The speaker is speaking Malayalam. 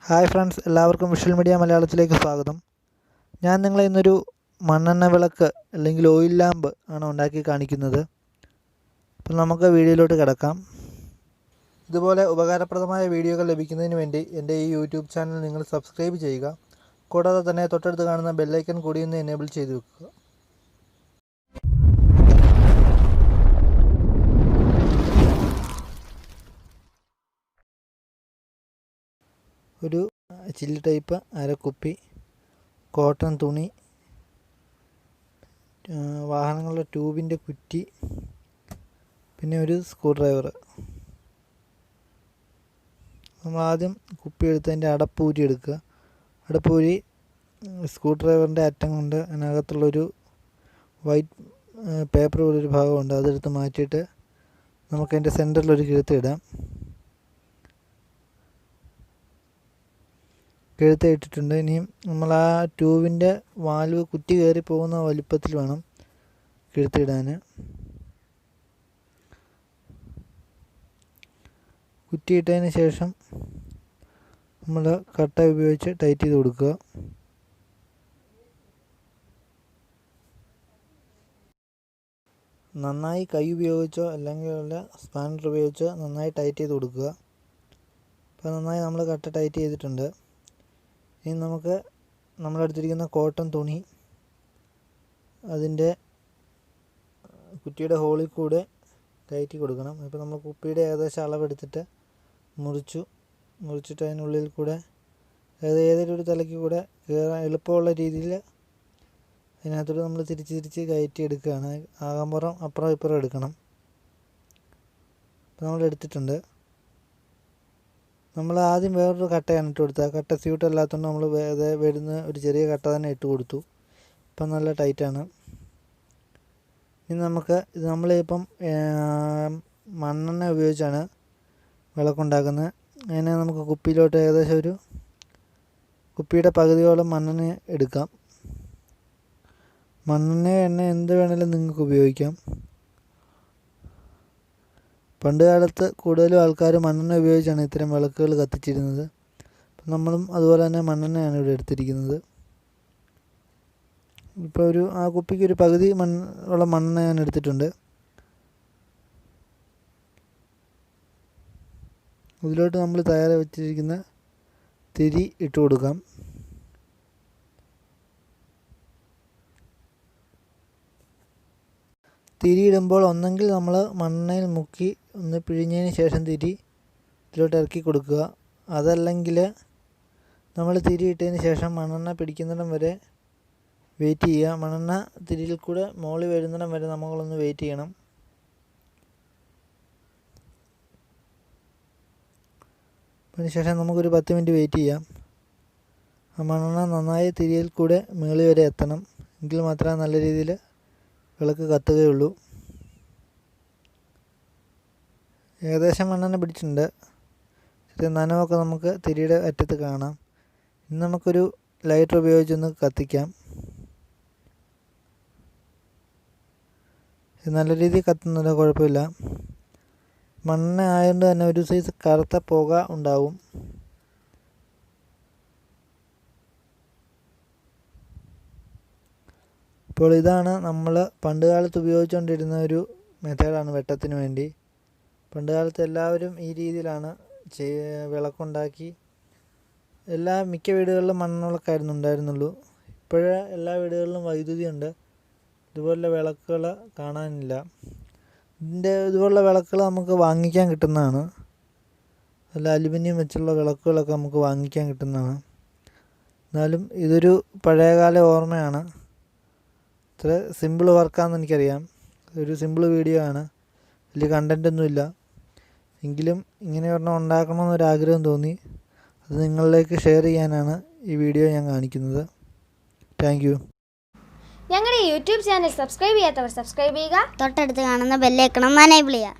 ഹായ് ഫ്രണ്ട്സ്, എല്ലാവർക്കും വിഷ്വൽ മീഡിയ മലയാളത്തിലേക്ക് സ്വാഗതം. ഞാൻ നിങ്ങളെ ഇന്നൊരു മണ്ണെണ്ണ വിളക്ക് അല്ലെങ്കിൽ ഓയിൽ ലാമ്പ് ആണ് ഉണ്ടാക്കി കാണിക്കുന്നത്. അപ്പോൾ നമുക്ക് വീഡിയോയിലോട്ട് കിടക്കാം. ഇതുപോലെ ഉപകാരപ്രദമായ വീഡിയോകൾ ലഭിക്കുന്നതിന് വേണ്ടി എൻ്റെ ഈ യൂട്യൂബ് ചാനൽ നിങ്ങൾ സബ്സ്ക്രൈബ് ചെയ്യുക. കൂടാതെ തന്നെ തൊട്ടടുത്ത് കാണുന്ന ബെല്ലൈക്കൺ കൂടി ഒന്ന് എനേബിൾ ചെയ്ത് വെക്കുക. ഒരു ചില്ല് ടൈപ്പ് അരക്കുപ്പി, കോട്ടൺ തുണി, വാഹനങ്ങളുടെ ട്യൂബിൻ്റെ കുറ്റി, പിന്നെ ഒരു സ്ക്രൂ ഡ്രൈവർ. നമ്മൾ ആദ്യം കുപ്പി എടുത്തതിൻ്റെ അടപ്പൂരി എടുക്കുക. അടപ്പൂരി സ്ക്രൂ ഡ്രൈവറിൻ്റെ അറ്റം കൊണ്ട് അതിനകത്തുള്ളൊരു വൈറ്റ് പേപ്പർ പോലൊരു ഭാഗമുണ്ട്, അതെടുത്ത് മാറ്റിയിട്ട് നമുക്കതിൻ്റെ സെൻറ്ററിലൊരു കിഴുത്തിടാം. കിഴുത്തിട്ടിട്ടുണ്ട്. ഇനിയും നമ്മൾ ആ ട്യൂബിൻ്റെ വാൽവ് കുറ്റി കയറി പോകുന്ന വലിപ്പത്തിൽ വേണം കിഴുത്തിടാൻ. കുറ്റിയിട്ടതിന് ശേഷം നമ്മൾ കട്ട ഉപയോഗിച്ച് ടൈറ്റ് ചെയ്ത് കൊടുക്കുക. നന്നായി കൈ ഉപയോഗിച്ചോ അല്ലെങ്കിൽ സ്പാനർ ഉപയോഗിച്ചോ നന്നായി ടൈറ്റ് ചെയ്ത് കൊടുക്കുക. അപ്പോൾ നന്നായി നമ്മൾ കട്ട ടൈറ്റ് ചെയ്തിട്ടുണ്ട്. ഇനി നമുക്ക് നമ്മളെടുത്തിരിക്കുന്ന കോട്ടൺ തുണി അതിൻ്റെ കുറ്റിയുടെ ഹോളിൽ കൂടെ കയറ്റി കൊടുക്കണം. ഇപ്പോൾ നമ്മൾ കുപ്പിയുടെ ഏകദേശം അളവെടുത്തിട്ട് മുറിച്ചിട്ട് അതിനുള്ളിൽ കൂടെ ഏതെങ്കിലും ഒരു തലയ്ക്ക് കൂടെ കയറാൻ എളുപ്പമുള്ള രീതിയിൽ അതിനകത്തോട്ട് നമ്മൾ തിരിച്ച് കയറ്റി എടുക്കുകയാണ്. ആകമ്പുറം അപ്പുറം ഇപ്പുറം എടുക്കണം. അപ്പോൾ നമ്മൾ എടുത്തിട്ടുണ്ട്. നമ്മൾ ആദ്യം വേറൊരു കട്ടയാണ് ഇട്ട് കൊടുത്തത്. ആ കട്ട സ്യൂട്ട് അല്ലാത്തതുകൊണ്ട് നമ്മൾ വരുന്ന ഒരു ചെറിയ കട്ട തന്നെ ഇട്ട് കൊടുത്തു. ഇപ്പം നല്ല ടൈറ്റാണ്. ഇനി നമുക്ക് ഇത് നമ്മളിപ്പം മണ്ണെണ്ണ ഉപയോഗിച്ചാണ് വിളക്കുണ്ടാക്കുന്നത്. അതിനെ നമുക്ക് കുപ്പിയിലോട്ട് ഏകദേശം ഒരു കുപ്പിയുടെ പകുതിയോളം മണ്ണെണ്ണ എടുക്കാം. മണ്ണെണ്ണ എണ്ണ എന്ത് വേണമെങ്കിലും നിങ്ങൾക്ക് ഉപയോഗിക്കാം. പണ്ട് കാലത്ത് കൂടുതലും ആൾക്കാർ മണ്ണെണ്ണ ഉപയോഗിച്ചാണ് ഇത്തരം വിളക്കുകൾ കത്തിച്ചിരുന്നത്. അപ്പം നമ്മളും അതുപോലെ തന്നെ മണ്ണെണ്ണയാണ് ഇവിടെ എടുത്തിരിക്കുന്നത്. ഇപ്പോൾ ആ കുപ്പിക്ക് ഒരു പകുതി ഉള്ള മണ്ണെണ്ണ ഞാൻ എടുത്തിട്ടുണ്ട്. ഇതിലോട്ട് നമ്മൾ തയ്യാറായി വെച്ചിരിക്കുന്ന തിരി ഇട്ട് കൊടുക്കാം. തിരി ഇടുമ്പോൾ ഒന്നെങ്കിൽ നമ്മൾ മണ്ണെണ്ണയിൽ മുക്കി ഒന്ന് പിഴിഞ്ഞതിന് ശേഷം തിരി ഇതിലോട്ട് ഇറക്കി കൊടുക്കുക. അതല്ലെങ്കിൽ നമ്മൾ തിരി ഇട്ടതിന് ശേഷം മണ്ണെണ്ണ പിടിക്കുന്നിടം വരെ വെയിറ്റ് ചെയ്യുക. മണ്ണെണ്ണ തിരിയിൽ കൂടെ മുകളിൽ വരുന്നിടം വരെ നമ്മളൊന്ന് വെയിറ്റ് ചെയ്യണം. അതിനുശേഷം നമുക്കൊരു 10 മിനിറ്റ് വെയിറ്റ് ചെയ്യാം. ആ മണ്ണെണ്ണ നന്നായി തിരിയിൽ കൂടെ മുകളിൽ വരെ എത്തണം. എങ്കിൽ മാത്രമേ നല്ല രീതിയിൽ വിളക്ക് കത്തുകയുള്ളൂ. ഏകദേശം മണ്ണെണ്ണ പിടിച്ചിട്ടുണ്ട്. ചെറിയ നനവൊക്കെ നമുക്ക് തിരിയുടെ അറ്റത്ത് കാണാം. ഇനി നമുക്കൊരു ലൈറ്റർ ഉപയോഗിച്ചൊന്ന് കത്തിക്കാം. നല്ല രീതിയിൽ കത്തുന്നില്ല, കുഴപ്പമില്ല. മണ്ണെണ്ണ ആയതുകൊണ്ട് തന്നെ ഒരു സൈസ് കറുത്ത പുക ഉണ്ടാവും. ഇപ്പോൾ ഇതാണ് നമ്മൾ പണ്ട് കാലത്ത് ഉപയോഗിച്ചുകൊണ്ടിരുന്ന ഒരു മെത്തേഡാണ് വെട്ടത്തിന് വേണ്ടി. പണ്ട് കാലത്ത് എല്ലാവരും ഈ രീതിയിലാണ് വിളക്കുണ്ടാക്കി. മിക്ക വീടുകളിലും മണ്ണെണ്ണ വിളക്കായിരുന്നു ഉണ്ടായിരുന്നുള്ളൂ. ഇപ്പോഴേ എല്ലാ വീടുകളിലും വൈദ്യുതി ഉണ്ട്. ഇതുപോലുള്ള വിളക്കുകൾ കാണാനില്ല. ഇതുപോലുള്ള വിളക്കുകൾ നമുക്ക് വാങ്ങിക്കാൻ കിട്ടുന്നതാണ്. അലുമിനിയം വെച്ചുള്ള വിളക്കുകളൊക്കെ നമുക്ക് വാങ്ങിക്കാൻ കിട്ടുന്നതാണ്. എന്നാലും ഇതൊരു പഴയകാല ഓർമ്മയാണ്. ഇത്ര സിമ്പിൾ വർക്കാണെന്ന് എനിക്കറിയാം. ഒരു സിമ്പിൾ വീഡിയോ ആണ്, വലിയ കണ്ടൻറ്റൊന്നുമില്ല. എങ്കിലും ഇങ്ങനെ ഒരെണ്ണം ഉണ്ടാക്കണമെന്നൊരാഗ്രഹം തോന്നി. അത് നിങ്ങളിലേക്ക് ഷെയർ ചെയ്യാനാണ് ഈ വീഡിയോ ഞാൻ കാണിക്കുന്നത്. Thank you. ഞങ്ങളുടെ യൂട്യൂബ് ചാനൽ സബ്സ്ക്രൈബ് ചെയ്യാത്തവർ സബ്സ്ക്രൈബ് ചെയ്യുക. തൊട്ടടുത്ത് കാണുന്ന ബെല്ലൈക്കൺ എനേബിൾ ചെയ്യുക.